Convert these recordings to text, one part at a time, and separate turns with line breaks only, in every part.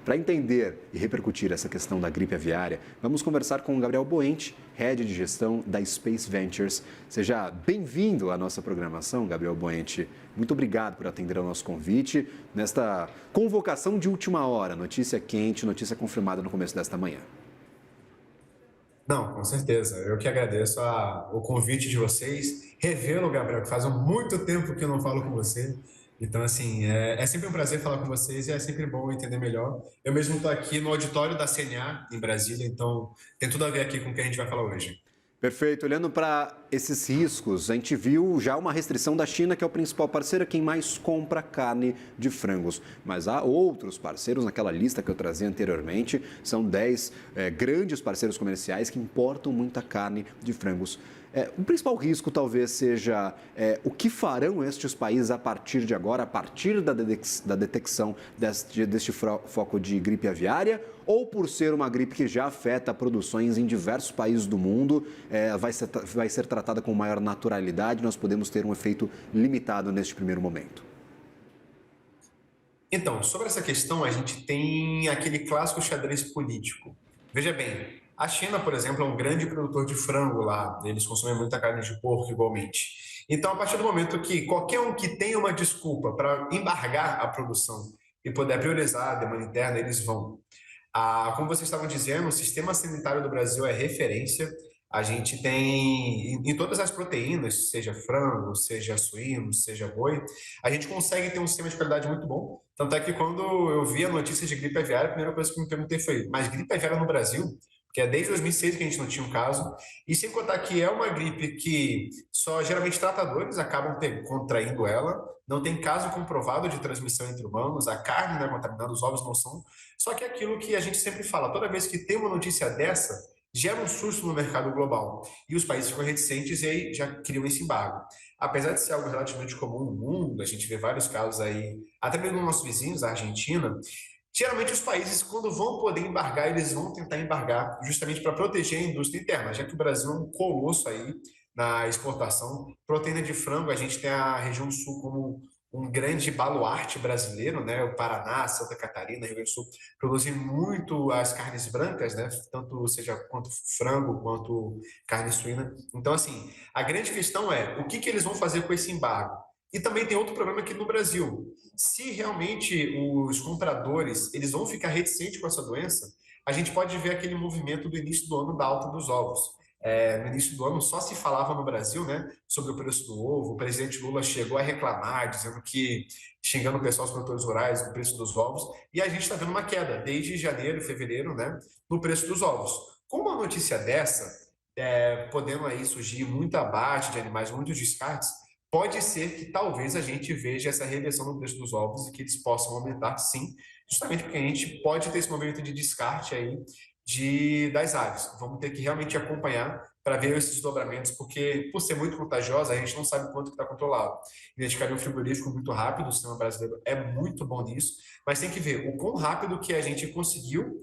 Para entender e repercutir essa questão da gripe aviária, vamos conversar com o Gabriel Boente, Head de Gestão da Space Ventures. Seja bem-vindo à nossa programação, Gabriel Boente. Muito obrigado por atender ao nosso convite nesta convocação de última hora, notícia quente, notícia confirmada no começo desta manhã.
Não, com certeza. Eu que agradeço o convite de vocês. Revê-lo, Gabriel, que faz muito tempo que eu não falo com você. Então, assim, é sempre um prazer falar com vocês e é sempre bom entender melhor. Eu mesmo estou aqui no auditório da CNA, em Brasília, então tem tudo a ver aqui com o que a gente vai falar hoje.
Perfeito. Olhando para esses riscos, a gente viu já uma restrição da China, que é o principal parceiro, é quem mais compra carne de frangos. Mas há outros parceiros naquela lista que eu trazia anteriormente. São 10 grandes parceiros comerciais que importam muita carne de frangos. O principal risco talvez seja o que farão estes países a partir de agora, a partir da detecção deste foco de gripe aviária, ou por ser uma gripe que já afeta produções em diversos países do mundo, vai ser tratada com maior naturalidade, nós podemos ter um efeito limitado neste primeiro momento.
Então, sobre essa questão, a gente tem aquele clássico xadrez político. Veja bem, a China, por exemplo, é um grande produtor de frango lá, eles consomem muita carne de porco igualmente. Então, a partir do momento que qualquer um que tenha uma desculpa para embargar a produção e puder priorizar a demanda interna, eles vão. Como vocês estavam dizendo, o sistema sanitário do Brasil é referência. A gente tem, em todas as proteínas, seja frango, seja suíno, seja boi, a gente consegue ter um sistema de qualidade muito bom. Tanto é que quando eu vi a notícia de gripe aviária, a primeira coisa que eu me perguntei foi, mas gripe aviária no Brasil? Porque é desde 2006 que a gente não tinha um caso. E sem contar que é uma gripe que só geralmente tratadores acabam contraindo ela, não tem caso comprovado de transmissão entre humanos, a carne não é contaminada, os ovos não são. Só que é aquilo que a gente sempre fala, toda vez que tem uma notícia dessa, gera um susto no mercado global. E os países ficam reticentes e aí já criam esse embargo. Apesar de ser algo relativamente comum no mundo, a gente vê vários casos aí, até mesmo nos nossos vizinhos, a Argentina, geralmente os países, quando vão poder embargar, eles vão tentar embargar justamente para proteger a indústria interna, já que o Brasil é um colosso aí na exportação. Proteína de frango, a gente tem a região sul como um grande baluarte brasileiro, né? O Paraná, Santa Catarina, Rio Grande do Sul, produzem muito as carnes brancas, né? Tanto seja quanto frango, quanto carne suína. Então, assim, a grande questão é o que eles vão fazer com esse embargo? E também tem outro problema aqui no Brasil. Se realmente os compradores eles vão ficar reticentes com essa doença, a gente pode ver aquele movimento do início do ano da alta dos ovos. No início do ano só se falava no Brasil, né, sobre o preço do ovo. O presidente Lula chegou a reclamar, dizendo que, xingando o pessoal dos produtores rurais, o preço dos ovos, e a gente está vendo uma queda desde janeiro, fevereiro, né, no preço dos ovos. Com uma notícia dessa, podendo aí surgir muito abate de animais, muitos descartes, pode ser que talvez a gente veja essa reversão no preço dos ovos e que eles possam aumentar, sim, justamente porque a gente pode ter esse movimento de descarte aí das aves. Vamos ter que realmente acompanhar para ver esses desdobramentos, porque por ser muito contagiosa, a gente não sabe quanto que está controlado. Identificaria um frigorífico muito rápido, o sistema brasileiro é muito bom nisso, mas tem que ver o quão rápido que a gente conseguiu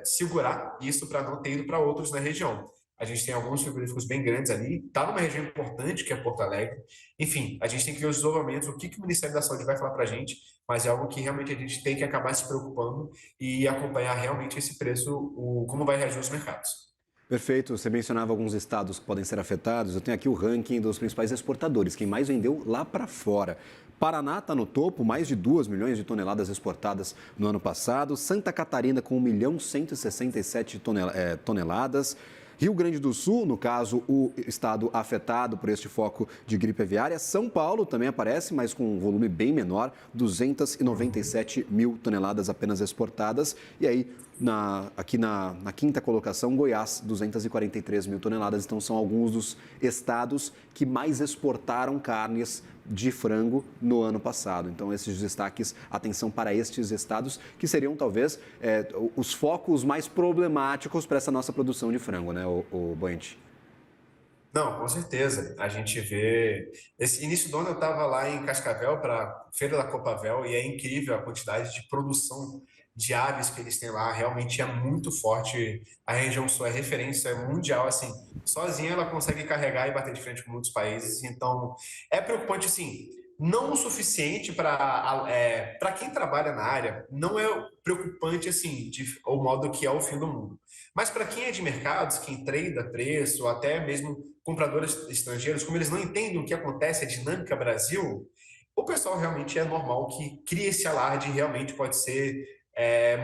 segurar isso para não ter ido para outros na região. A gente tem alguns frigoríficos bem grandes ali, está numa região importante que é Porto Alegre. Enfim, a gente tem que ver os desdobramentos, o que o Ministério da Saúde vai falar para a gente, mas é algo que realmente a gente tem que acabar se preocupando e acompanhar realmente esse preço, como vai reagir os mercados.
Perfeito, você mencionava alguns estados que podem ser afetados. Eu tenho aqui o ranking dos principais exportadores, quem mais vendeu lá para fora. Paraná está no topo, mais de 2 milhões de toneladas exportadas no ano passado. Santa Catarina com 1.167 toneladas. Rio Grande do Sul, no caso, o estado afetado por este foco de gripe aviária. São Paulo também aparece, mas com um volume bem menor, 297 mil toneladas apenas exportadas. E aí, aqui na quinta colocação, Goiás, 243 mil toneladas. Então, são alguns dos estados que mais exportaram carnes de frango no ano passado. Então, esses destaques, atenção para estes estados, que seriam talvez os focos mais problemáticos para essa nossa produção de frango, né, o Boente?
Não, com certeza. A gente vê. Esse início do ano eu estava lá em Cascavel para a Feira da Copavel e é incrível a quantidade de produção de aves que eles têm lá. Realmente é muito forte. A região sul é referência mundial. Assim, sozinha ela consegue carregar e bater de frente com muitos países. Então, é preocupante, sim. não o suficiente para quem trabalha na área, não é preocupante assim, o modo que é o fim do mundo. Mas para quem é de mercados, quem trada preço, ou até mesmo compradores estrangeiros, como eles não entendem o que acontece, a dinâmica Brasil, o pessoal realmente é normal que crie esse alarde e realmente pode ser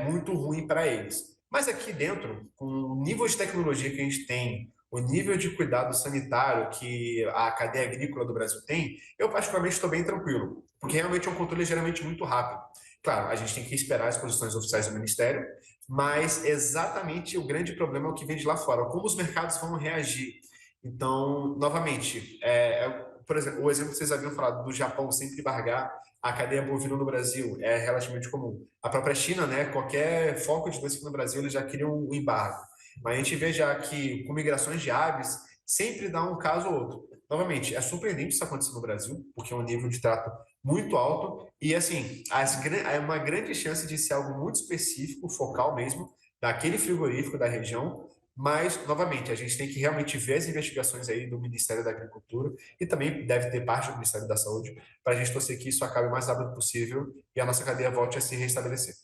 muito ruim para eles. Mas aqui dentro, com o nível de tecnologia que a gente tem, o nível de cuidado sanitário que a cadeia agrícola do Brasil tem, eu particularmente estou bem tranquilo, porque realmente é um controle geralmente muito rápido. Claro, a gente tem que esperar as posições oficiais do Ministério, mas exatamente o grande problema é o que vem de lá fora, como os mercados vão reagir. Então, novamente, por exemplo, o exemplo que vocês haviam falado do Japão sempre embargar a cadeia bovina no Brasil é relativamente comum. A própria China, né, qualquer foco de doença aqui no Brasil, eles já criam um embargo. Mas a gente vê já que com migrações de aves, sempre dá um caso ou outro. Novamente, é surpreendente isso acontecer no Brasil, porque é um nível de trato muito alto e, assim, é uma grande chance de ser algo muito específico, focal mesmo, daquele frigorífico da região, mas, novamente, a gente tem que realmente ver as investigações aí do Ministério da Agricultura e também deve ter parte do Ministério da Saúde para a gente torcer que isso acabe o mais rápido possível e a nossa cadeia volte a se restabelecer.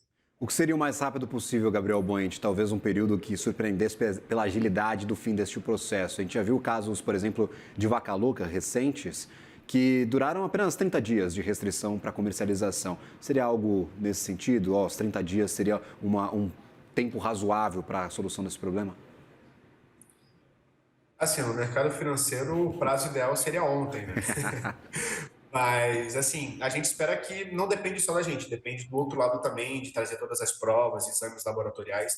O que seria o mais rápido possível, Gabriel Boente? Talvez um período que surpreendesse pela agilidade do fim deste processo. A gente já viu casos, por exemplo, de vaca louca recentes, que duraram apenas 30 dias de restrição para comercialização. Seria algo nesse sentido? Os 30 dias seria um tempo razoável para a solução desse problema?
Assim, no mercado financeiro, o prazo ideal seria ontem, né? Mas, assim, a gente espera que não depende só da gente, depende do outro lado também, de trazer todas as provas, exames laboratoriais.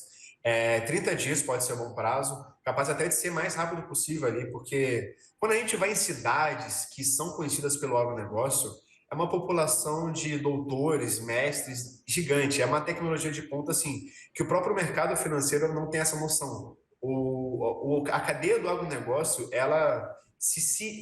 30 dias pode ser um bom prazo, capaz até de ser mais rápido possível ali, porque quando a gente vai em cidades que são conhecidas pelo agronegócio, é uma população de doutores, mestres gigante, é uma tecnologia de ponta, assim, que o próprio mercado financeiro não tem essa noção. A cadeia do agronegócio, ela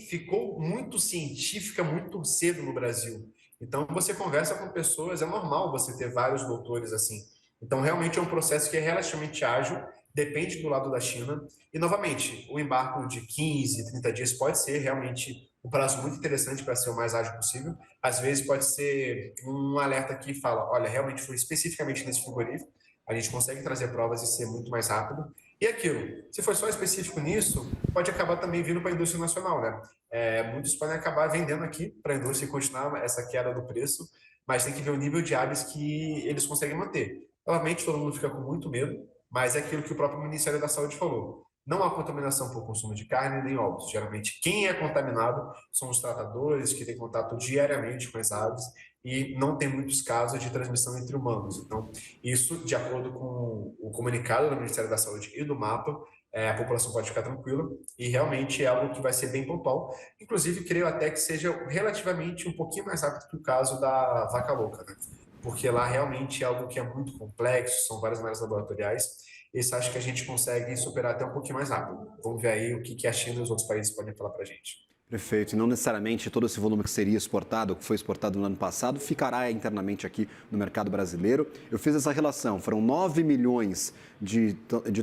ficou muito científica muito cedo no Brasil. Então, você conversa com pessoas, é normal você ter vários doutores assim. Então, realmente é um processo que é relativamente ágil, depende do lado da China. E, novamente, o embarque de 15, 30 dias pode ser realmente um prazo muito interessante para ser o mais ágil possível. Às vezes pode ser um alerta que fala, olha, realmente foi especificamente nesse frigorífico, a gente consegue trazer provas e ser muito mais rápido. E aquilo, se for só específico nisso, pode acabar também vindo para a indústria nacional, né? Muitos podem acabar vendendo aqui para a indústria e continuar essa queda do preço, mas tem que ver o nível de aves que eles conseguem manter. Novamente, todo mundo fica com muito medo, mas é aquilo que o próprio Ministério da Saúde falou. Não há contaminação por consumo de carne nem ovos. Geralmente, quem é contaminado são os tratadores que têm contato diariamente com as aves e não tem muitos casos de transmissão entre humanos. Então, isso, de acordo com o comunicado do Ministério da Saúde e do MAPA, a população pode ficar tranquila e realmente é algo que vai ser bem pontual. Inclusive, creio até que seja relativamente um pouquinho mais rápido que o caso da vaca louca, né? Porque lá realmente é algo que é muito complexo, são várias áreas laboratoriais. Esse acho que a gente consegue superar até um pouquinho mais rápido. Vamos ver aí o que a China e os outros países podem falar para a gente.
Perfeito. E não necessariamente todo esse volume que seria exportado, que foi exportado no ano passado, ficará internamente aqui no mercado brasileiro. Eu fiz essa relação. Foram 9 milhões de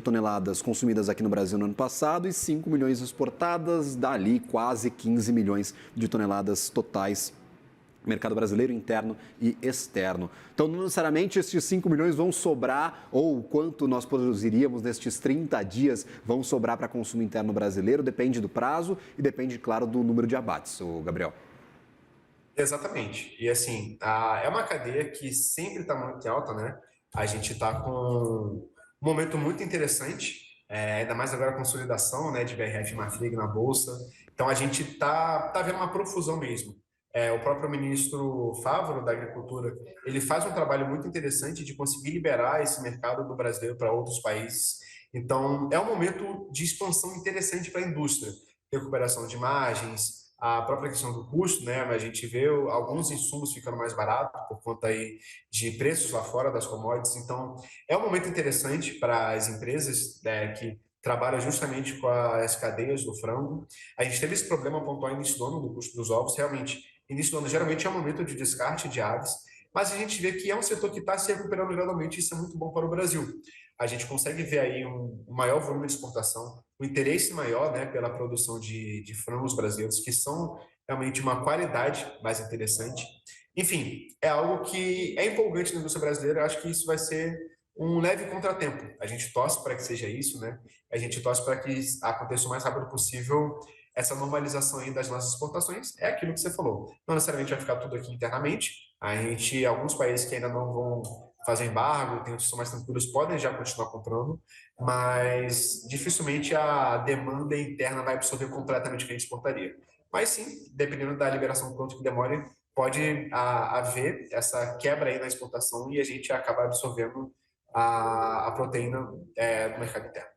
toneladas consumidas aqui no Brasil no ano passado e 5 milhões exportadas, dali quase 15 milhões de toneladas totais mercado brasileiro interno e externo. Então, não necessariamente estes 5 milhões vão sobrar, ou quanto nós produziríamos nestes 30 dias vão sobrar para consumo interno brasileiro, depende do prazo e depende, claro, do número de abates, o Gabriel.
Exatamente. E assim, é uma cadeia que sempre está muito alta, né? A gente está com um momento muito interessante, ainda mais agora a consolidação, né, de BRF e Marfrig na Bolsa. Então a gente tá vendo uma profusão mesmo. O próprio ministro Favaro da Agricultura, ele faz um trabalho muito interessante de conseguir liberar esse mercado do brasileiro para outros países. Então é um momento de expansão interessante para a indústria, recuperação de margens, a própria questão do custo, né? A gente vê alguns insumos ficando mais baratos por conta aí de preços lá fora das commodities. Então, é um momento interessante para as empresas, né, que trabalham justamente com as cadeias do frango. A gente teve esse problema pontual no início do ano do custo dos ovos. Realmente, início do ano geralmente é um momento de descarte de aves, mas a gente vê que é um setor que está se recuperando gradualmente e isso é muito bom para o Brasil. A gente consegue ver aí um maior volume de exportação, um interesse maior, né, pela produção de frangos brasileiros, que são realmente uma qualidade mais interessante. Enfim, é algo que é empolgante na indústria brasileira. Eu acho que isso vai ser um leve contratempo. A gente torce para que seja isso, né? A gente torce para que aconteça o mais rápido possível essa normalização aí das nossas exportações. É aquilo que você falou. Não necessariamente vai ficar tudo aqui internamente. Alguns países que ainda não vão fazer embargo, tem outros que são mais tranquilos, podem já continuar comprando, mas dificilmente a demanda interna vai absorver completamente o que a gente exportaria. Mas sim, dependendo da liberação do quanto que demore, pode haver essa quebra aí na exportação e a gente acaba absorvendo a proteína no mercado interno.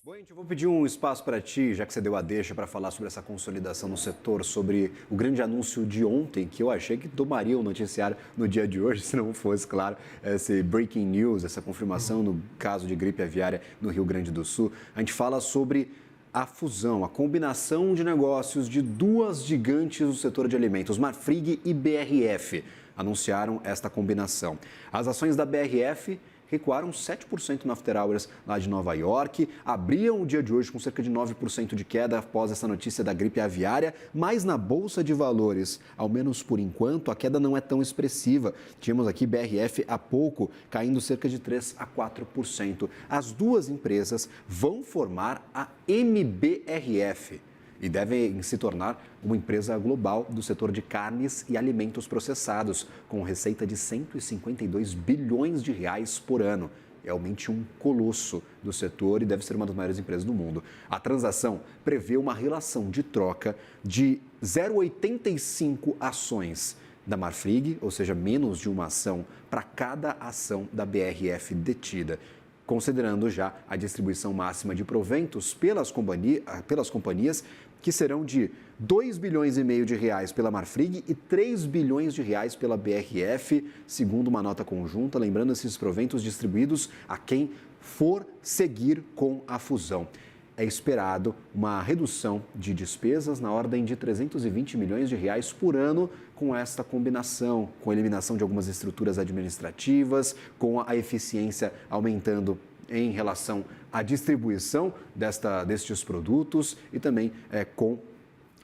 Boente, eu vou pedir um espaço para ti, já que você deu a deixa para falar sobre essa consolidação no setor, sobre o grande anúncio de ontem, que eu achei que tomaria o noticiário no dia de hoje, se não fosse, claro, esse breaking news, essa confirmação no caso de gripe aviária no Rio Grande do Sul. A gente fala sobre a fusão, a combinação de negócios de duas gigantes do setor de alimentos, Marfrig e BRF, anunciaram esta combinação. As ações da BRF recuaram 7% no after hours lá de Nova York, abriam o dia de hoje com cerca de 9% de queda após essa notícia da gripe aviária, mas na Bolsa de Valores, ao menos por enquanto, a queda não é tão expressiva. Tínhamos aqui BRF há pouco caindo cerca de 3 a 4%. As duas empresas vão formar a MBRF e devem se tornar uma empresa global do setor de carnes e alimentos processados, com receita de 152 bilhões de reais por ano. É realmente um colosso do setor e deve ser uma das maiores empresas do mundo. A transação prevê uma relação de troca de 0,85 ações da Marfrig, ou seja, menos de uma ação para cada ação da BRF detida, considerando já a distribuição máxima de proventos pelas companhias, que serão de 2 bilhões e meio de reais pela Marfrig e 3 bilhões de reais pela BRF, segundo uma nota conjunta, lembrando esses proventos distribuídos a quem for seguir com a fusão. É esperado uma redução de despesas na ordem de 320 milhões de reais por ano com esta combinação, com a eliminação de algumas estruturas administrativas, com a eficiência aumentando em relação à distribuição destes produtos e também com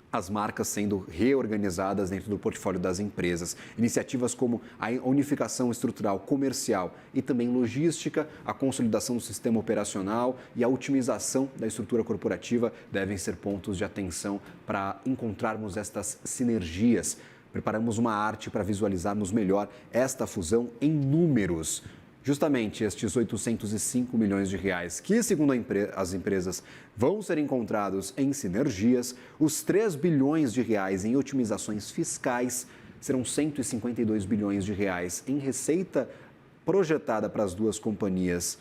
as marcas sendo reorganizadas dentro do portfólio das empresas. Iniciativas como a unificação estrutural comercial e também logística, a consolidação do sistema operacional e a otimização da estrutura corporativa devem ser pontos de atenção para encontrarmos estas sinergias. Preparamos uma arte para visualizarmos melhor esta fusão em números. Justamente estes 805 milhões de reais que, segundo as empresas, vão ser encontrados em sinergias, os 3 bilhões de reais em otimizações fiscais, serão 152 bilhões de reais em receita projetada para as duas companhias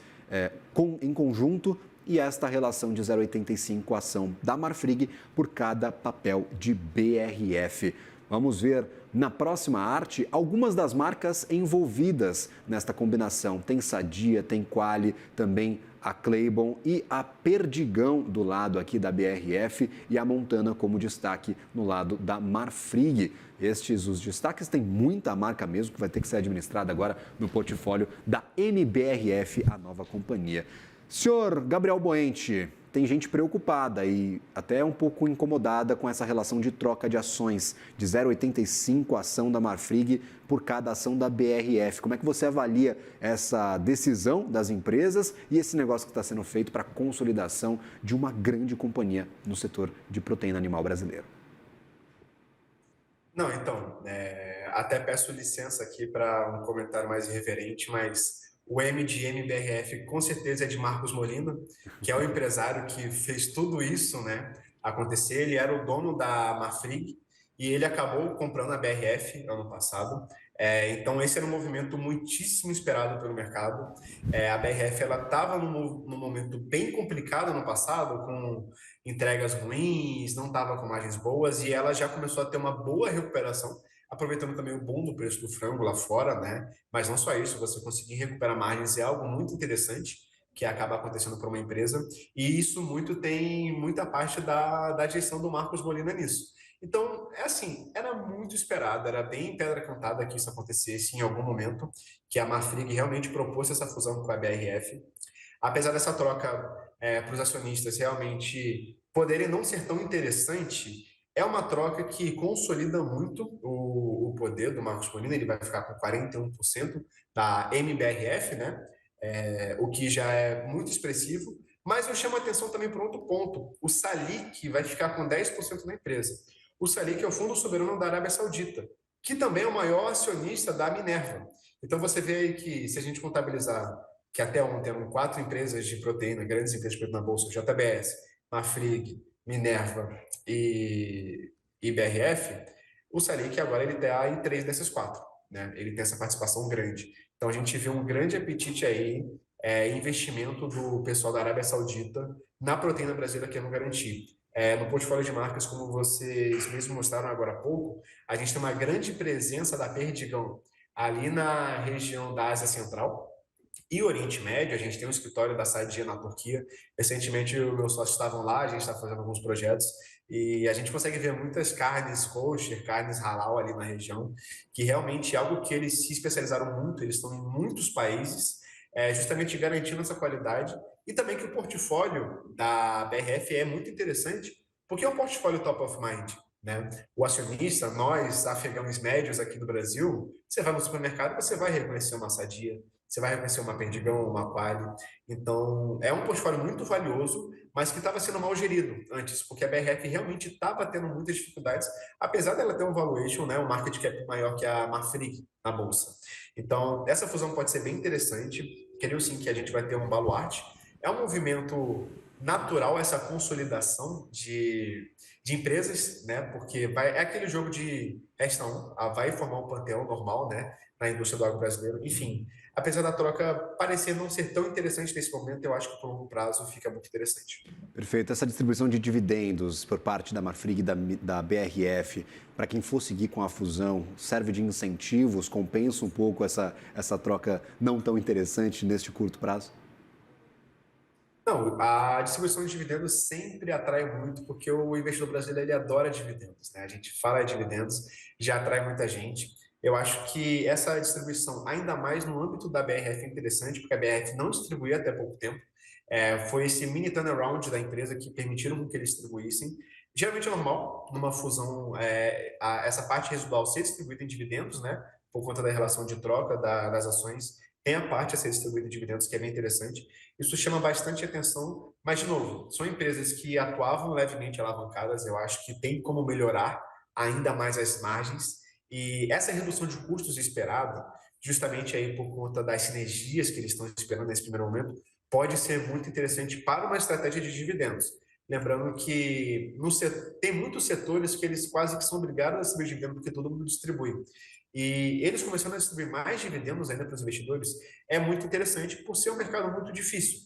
em conjunto e esta relação de 0,85 ação da Marfrig por cada papel de BRF. Vamos ver na próxima arte algumas das marcas envolvidas nesta combinação. Tem Sadia, tem Qualy, também a Claybon e a Perdigão do lado aqui da BRF e a Montana como destaque no lado da Marfrig. Os destaques, tem muita marca mesmo que vai ter que ser administrada agora no portfólio da MBRF, a nova companhia. Senhor Gabriel Boente, tem gente preocupada e até um pouco incomodada com essa relação de troca de ações, de 0,85 ação da Marfrig por cada ação da BRF. Como é que você avalia essa decisão das empresas e esse negócio que está sendo feito para a consolidação de uma grande companhia no setor de proteína animal brasileiro?
Não, então, até peço licença aqui para um comentário mais irreverente, mas o M de MBRF com certeza é de Marcos Molina, que é o empresário que fez tudo isso, né, acontecer. Ele era o dono da Marfrig e ele acabou comprando a BRF ano passado. Então esse era um movimento muitíssimo esperado pelo mercado. A BRF ela estava num momento bem complicado no passado, com entregas ruins, não estava com margens boas e ela já começou a ter uma boa recuperação, aproveitando também o boom do preço do frango lá fora, né? Mas não só isso, você conseguir recuperar margens é algo muito interessante que acaba acontecendo para uma empresa, e isso tem muita parte da gestão do Marcos Molina nisso. Então, assim, era muito esperado, era bem pedra cantada que isso acontecesse em algum momento, que a Marfrig realmente propôs essa fusão com a BRF. Apesar dessa troca para os acionistas realmente poderem não ser tão interessante, É uma troca que consolida muito o poder do Marcos Molina, ele vai ficar com 41% da MBRF, né? O que já é muito expressivo, mas eu chamo a atenção também para outro ponto. O Salik vai ficar com 10% da empresa. O Salik é o fundo soberano da Arábia Saudita, que também é o maior acionista da Minerva. Então você vê aí que, se a gente contabilizar que até ontem eram 4 empresas de proteína, grandes empresas de proteína na Bolsa, JBS, Marfrig, Minerva e BRF, o Salik agora ele está em 3 dessas 4. Né? Ele tem essa participação grande. Então a gente vê um grande apetite aí, investimento do pessoal da Arábia Saudita na proteína brasileira que eu não garanti. No portfólio de marcas, como vocês mesmos mostraram agora há pouco, a gente tem uma grande presença da Perdigão ali na região da Ásia Central e Oriente Médio. A gente tem um escritório da Sadia na Turquia. Recentemente, os meus sócios estavam lá, a gente está fazendo alguns projetos e a gente consegue ver muitas carnes kosher, carnes halal ali na região, que realmente é algo que eles se especializaram muito, eles estão em muitos países, justamente garantindo essa qualidade, e também que o portfólio da BRF é muito interessante, porque é um portfólio top of mind. Né? O acionista, nós, afegãos médios aqui do Brasil, você vai no supermercado, você vai reconhecer uma Sadia, você vai reconhecer uma Perdigão, uma Qualy. Então, é um portfólio muito valioso, mas que estava sendo mal gerido antes, porque a BRF realmente estava tendo muitas dificuldades, apesar dela ter um valuation, né, um market cap maior que a Marfrig na bolsa. Então, essa fusão pode ser bem interessante. Creio sim que a gente vai ter um baluarte. É um movimento natural essa consolidação de empresas, né? Porque é aquele jogo de resta um, vai formar um panteão normal, né? Na indústria do agro brasileiro. Enfim, apesar da troca parecer não ser tão interessante nesse momento, eu acho que por longo prazo fica muito interessante.
Perfeito. Essa distribuição de dividendos por parte da Marfrig e da BRF, para quem for seguir com a fusão, serve de incentivos, compensa um pouco essa troca não tão interessante neste curto prazo?
Não, a distribuição de dividendos sempre atrai muito, porque o investidor brasileiro ele adora dividendos, né? A gente fala de dividendos, já atrai muita gente. Eu acho que essa distribuição, ainda mais no âmbito da BRF, é interessante, porque a BRF não distribuía até pouco tempo. Foi esse mini turnaround da empresa que permitiram que eles distribuíssem. Geralmente é normal, numa fusão, essa parte residual ser distribuída em dividendos, né? Por conta da relação de troca das ações, tem a parte a ser distribuída em dividendos, que é bem interessante. Isso chama bastante atenção, mas, de novo, são empresas que atuavam levemente alavancadas, eu acho que tem como melhorar ainda mais as margens, e essa redução de custos esperada, justamente aí por conta das sinergias que eles estão esperando nesse primeiro momento, pode ser muito interessante para uma estratégia de dividendos. Lembrando que tem muitos setores que eles quase que são obrigados a receber dividendos porque todo mundo distribui. E eles começando a distribuir mais dividendos ainda para os investidores é muito interessante por ser um mercado muito difícil.